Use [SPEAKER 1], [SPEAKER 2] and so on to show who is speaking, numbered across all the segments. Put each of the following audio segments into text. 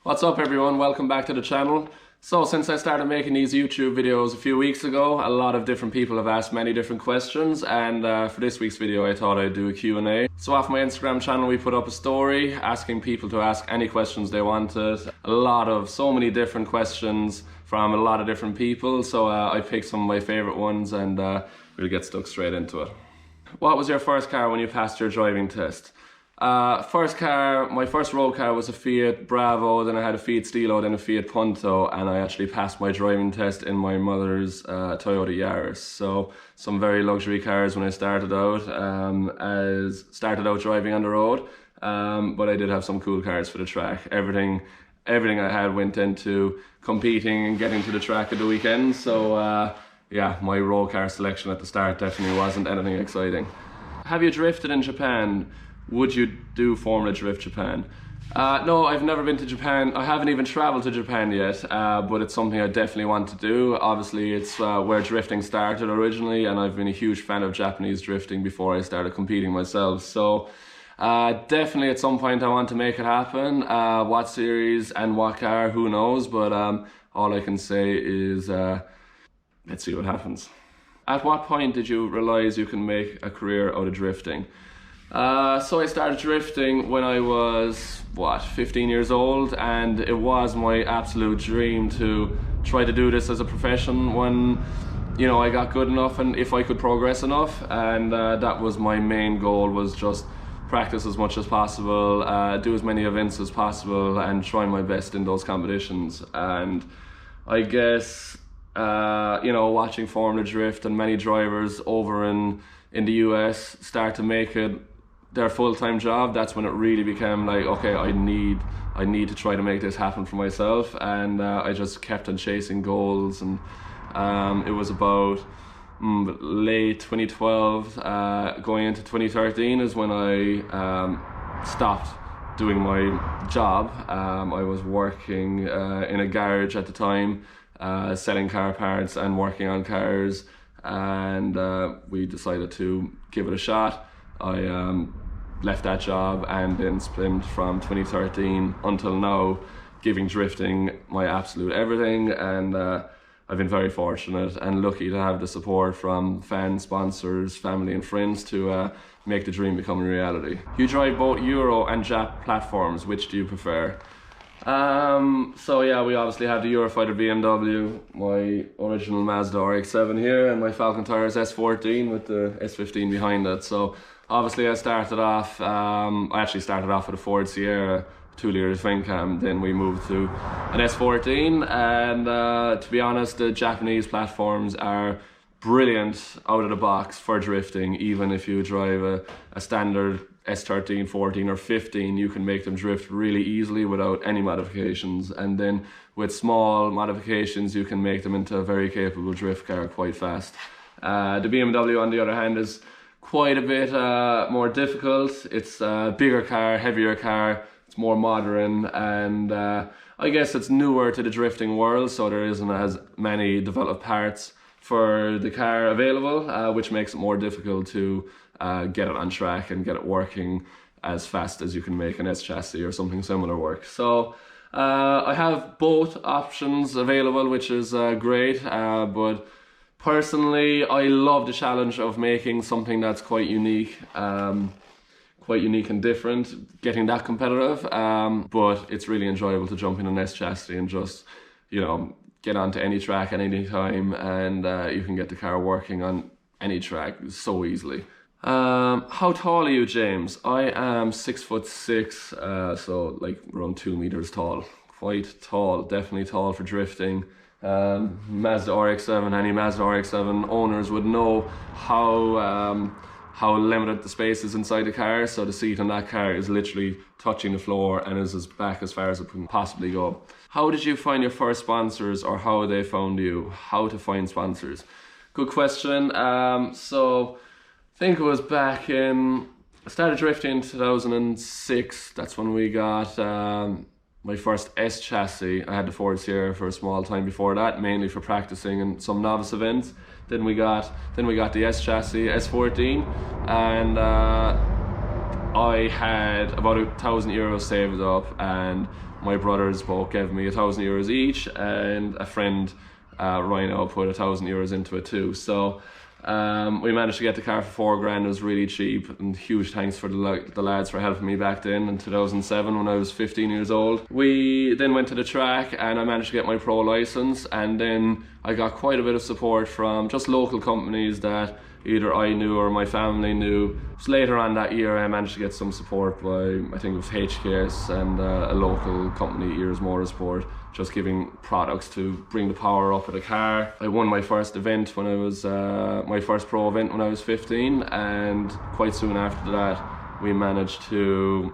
[SPEAKER 1] What's up everyone, welcome back to the channel. So since I started making these YouTube videos a few weeks ago, a lot of different people have asked many different questions, and for this week's video I thought I'd do a Q&A. So off my Instagram channel we put up a story asking people to ask any questions they wanted. So many different questions from a lot of different people, so I picked some of my favourite ones and we'll get stuck straight into it. What was your first car when you passed your driving test? First car, my first road car was a Fiat Bravo, then I had a Fiat Stilo, then a Fiat Punto, and I actually passed my driving test in my mother's Toyota Yaris. So some very luxury cars when I started out, driving on the road, but I did have some cool cars for the track. Everything I had went into competing and getting to the track at the weekend, so yeah, my road car selection at the start definitely wasn't anything exciting. Have you drifted in Japan? Would you do Formula Drift Japan? No, I've never been to Japan. I haven't even traveled to Japan yet, but it's something I definitely want to do. Obviously, it's where drifting started originally, and I've been a huge fan of Japanese drifting before I started competing myself. So definitely at some point I want to make it happen. What series and what car, who knows, but all I can say is let's see what happens. At what point did you realize you can make a career out of drifting? So I started drifting when I was, 15 years old, and it was my absolute dream to try to do this as a profession when, I got good enough and if I could progress enough, and that was my main goal, was just practice as much as possible, do as many events as possible and try my best in those competitions. And I guess, watching Formula Drift and many drivers over in the US start to make it their full-time job, that's when it really became like, okay, I need to try to make this happen for myself. And I just kept on chasing goals, and it was about late 2012 going into 2013 is when I stopped doing my job. I was working in a garage at the time, selling car parts and working on cars, and we decided to give it a shot. I left that job and then spent from 2013 until now giving drifting my absolute everything, and I've been very fortunate and lucky to have the support from fans, sponsors, family and friends to make the dream become a reality. You drive both Euro and Jap platforms, which do you prefer? So yeah, we obviously have the Eurofighter BMW, my original Mazda RX-7 here, and my Falcon Tires S14 with the S15 behind it. So obviously I actually started off with a Ford Sierra 2-litre twin cam, then we moved to an S14, and to be honest, the Japanese platforms are brilliant out of the box for drifting. Even if you drive a standard S13, 14 or 15, you can make them drift really easily without any modifications, and then with small modifications you can make them into a very capable drift car quite fast. The BMW on the other hand is quite a bit more difficult. It's a bigger car, heavier car, it's more modern, and I guess it's newer to the drifting world, so there isn't as many developed parts for the car available, which makes it more difficult to get it on track and get it working as fast as you can make an S chassis or something similar work. So I have both options available, which is great, but personally I love the challenge of making something that's quite unique and different, getting that competitive, but it's really enjoyable to jump in an S chassis and just, get onto any track at any time, and you can get the car working on any track so easily. How tall are you, James? I am 6'6", so like around 2 meters tall. Quite tall, definitely tall for drifting. Mazda RX-7, any Mazda RX-7 owners would know how limited the space is inside the car, so the seat on that car is literally touching the floor and is back as far as it can possibly go. How did you find your first sponsors, or how they found you? How to find sponsors? Good question. So I think it was I started drifting in 2006. That's when we got my first S chassis. I had the Ford Sierra for a small time before that, mainly for practicing and some novice events. Then we got the S chassis, S14, and I had about €1,000 saved up, and my brothers both gave me €1,000 each, and a friend, Rhino, put €1,000 into it too. So we managed to get the car for $4,000. It was really cheap, and huge thanks for the lads for helping me back then in 2007 when I was 15 years old. We then went to the track and I managed to get my pro license, and then I got quite a bit of support from just local companies that either I knew or my family knew. So later on that year I managed to get some support by, I think it was HKS and a local company, Ears Motorsport, just giving products to bring the power up of the car. I won my first event when I was, my first pro event when I was 15, and quite soon after that we managed to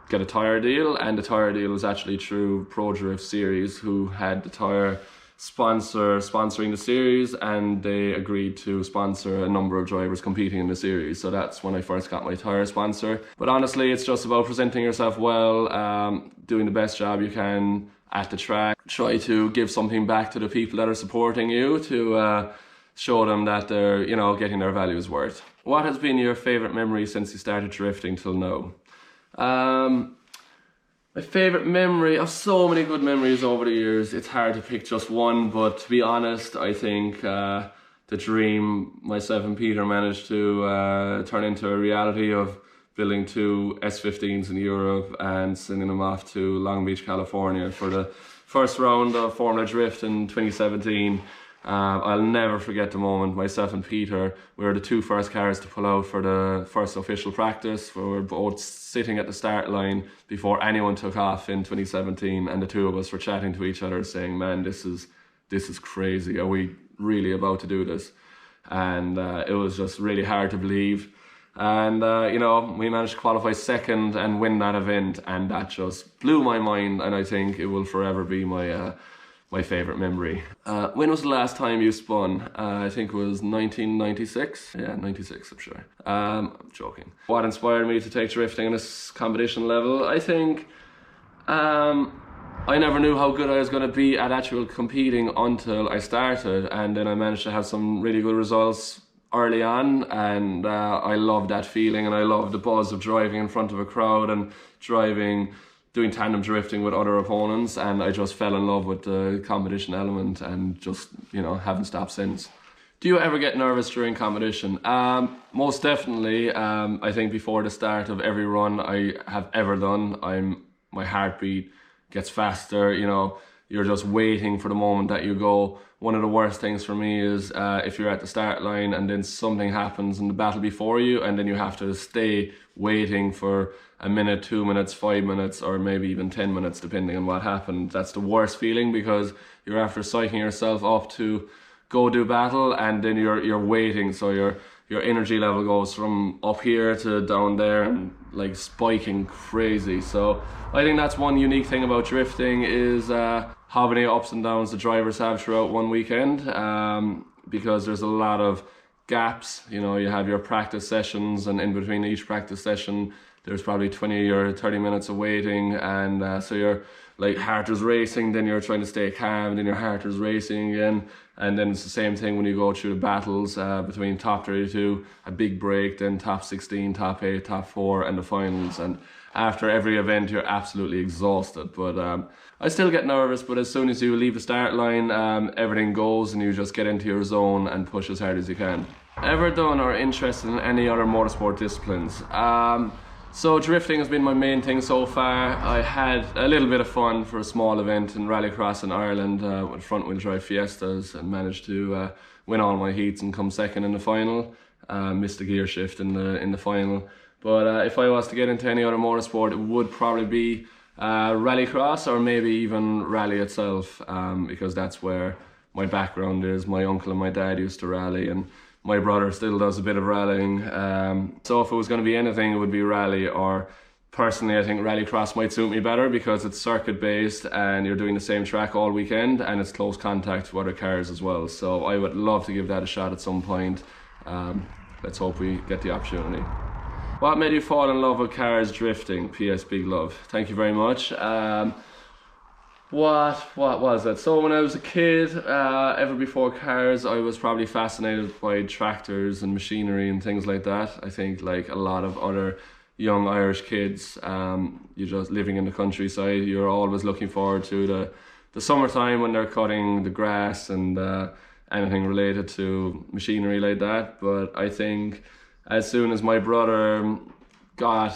[SPEAKER 1] get a tyre deal, and the tyre deal was actually through Pro Drift Series, who had the tyre sponsoring the series, and they agreed to sponsor a number of drivers competing in the series. So that's when I first got my tyre sponsor. But honestly, it's just about presenting yourself well, doing the best job you can at the track. Try to give something back to the people that are supporting you, to show them that they're, you know, getting their values worth. What has been your favourite memory since you started drifting till now? My favourite memory, of so many good memories over the years, it's hard to pick just one, but to be honest, I think the dream myself and Peter managed to turn into a reality of building 2 S15s in Europe and sending them off to Long Beach, California for the first round of Formula Drift in 2017. I'll never forget the moment. Myself and Peter, we were the 2 first cars to pull out for the first official practice. We were both sitting at the start line before anyone took off in 2017, and the 2 of us were chatting to each other saying, man, this is crazy. Are we really about to do this? And it was just really hard to believe. And you know, we managed to qualify second and win that event, and that just blew my mind, and I think it will forever be my favourite memory. When was the last time you spun? I think it was 1996. Yeah, 96, I'm sure. I'm joking. What inspired me to take drifting on this competition level? I think I never knew how good I was going to be at actual competing until I started, and then I managed to have some really good results early on, and I loved that feeling, and I loved the buzz of driving in front of a crowd and doing tandem drifting with other opponents, and I just fell in love with the competition element and just, you know, haven't stopped since. Do you ever get nervous during competition? Most definitely. I think before the start of every run I have ever done, my heartbeat gets faster, you know, you're just waiting for the moment that you go. One of the worst things for me is if you're at the start line and then something happens in the battle before you, and then you have to stay waiting for a minute, 2 minutes, 5 minutes, or maybe even 10 minutes, depending on what happened. That's the worst feeling, because you're after psyching yourself up to go do battle, and then you're waiting, so your energy level goes from up here to down there and like spiking crazy. So I think that's one unique thing about drifting, is how many ups and downs the drivers have throughout one weekend, because there's a lot of gaps. You know, you have your practice sessions, and in between each practice session there's probably 20 or 30 minutes of waiting, and so your like heart is racing, then you're trying to stay calm, then your heart is racing again, and then it's the same thing when you go through the battles between top 32, a big break, then top 16, top 8, top 4, and the finals. And after every event you're absolutely exhausted, but I still get nervous, but as soon as you leave the start line, everything goes and you just get into your zone and push as hard as you can. Ever done or interested in any other motorsport disciplines? So drifting has been my main thing so far. I had a little bit of fun for a small event in rallycross in Ireland with front wheel drive Fiestas, and managed to win all my heats and come second in the final. Missed the gear shift in the final. But if I was to get into any other motorsport, it would probably be rallycross, or maybe even rally itself, because that's where my background is. My uncle and my dad used to rally, and my brother still does a bit of rallying. So if it was going to be anything, it would be rally, or personally I think rallycross might suit me better, because it's circuit based and you're doing the same track all weekend, and it's close contact with other cars as well. So I would love to give that a shot at some point. Let's hope we get the opportunity. What made you fall in love with cars drifting? PS, big love. Thank you very much. What was it? So when I was a kid, ever before cars, I was probably fascinated by tractors and machinery and things like that. I think like a lot of other young Irish kids, you're just living in the countryside, you're always looking forward to the summertime when they're cutting the grass and anything related to machinery like that. But I think as soon as my brother got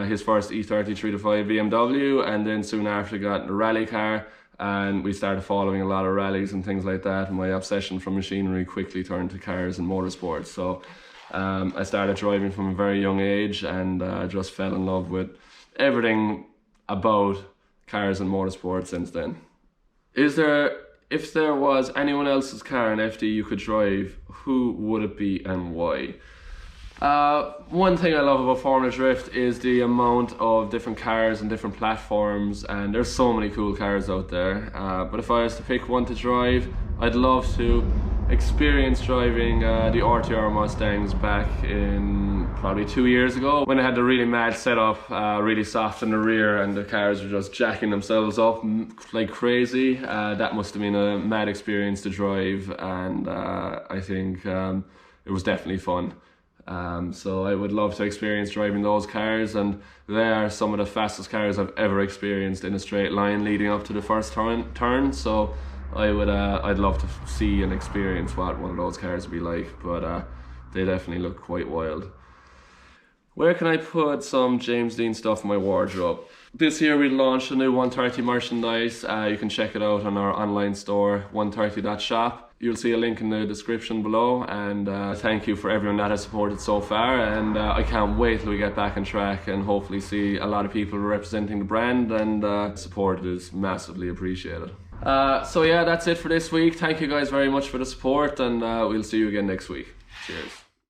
[SPEAKER 1] his first E30 3-5 BMW, and then soon after got a rally car, and we started following a lot of rallies and things like that, and my obsession for machinery quickly turned to cars and motorsports. So I started driving from a very young age, and just fell in love with everything about cars and motorsports since then. If there was anyone else's car in FD you could drive, who would it be and why? One thing I love about Formula Drift is the amount of different cars and different platforms, and there's so many cool cars out there. But if I was to pick one to drive, I'd love to experience driving the RTR Mustangs back in probably 2 years ago, when they had the really mad setup, really soft in the rear, and the cars were just jacking themselves up like crazy. That must have been a mad experience to drive, and I think it was definitely fun. So I would love to experience driving those cars, and they are some of the fastest cars I've ever experienced in a straight line leading up to the first turn. So I'd love to see and experience what one of those cars would be like, but they definitely look quite wild. Where can I put some James Dean stuff in my wardrobe? This year we launched a new 130 merchandise. You can check it out on our online store, 130.shop. You'll see a link in the description below, and thank you for everyone that has supported so far, and I can't wait till we get back on track and hopefully see a lot of people representing the brand, and support is massively appreciated. So yeah, that's it for this week. Thank you guys very much for the support, and we'll see you again next week. Cheers.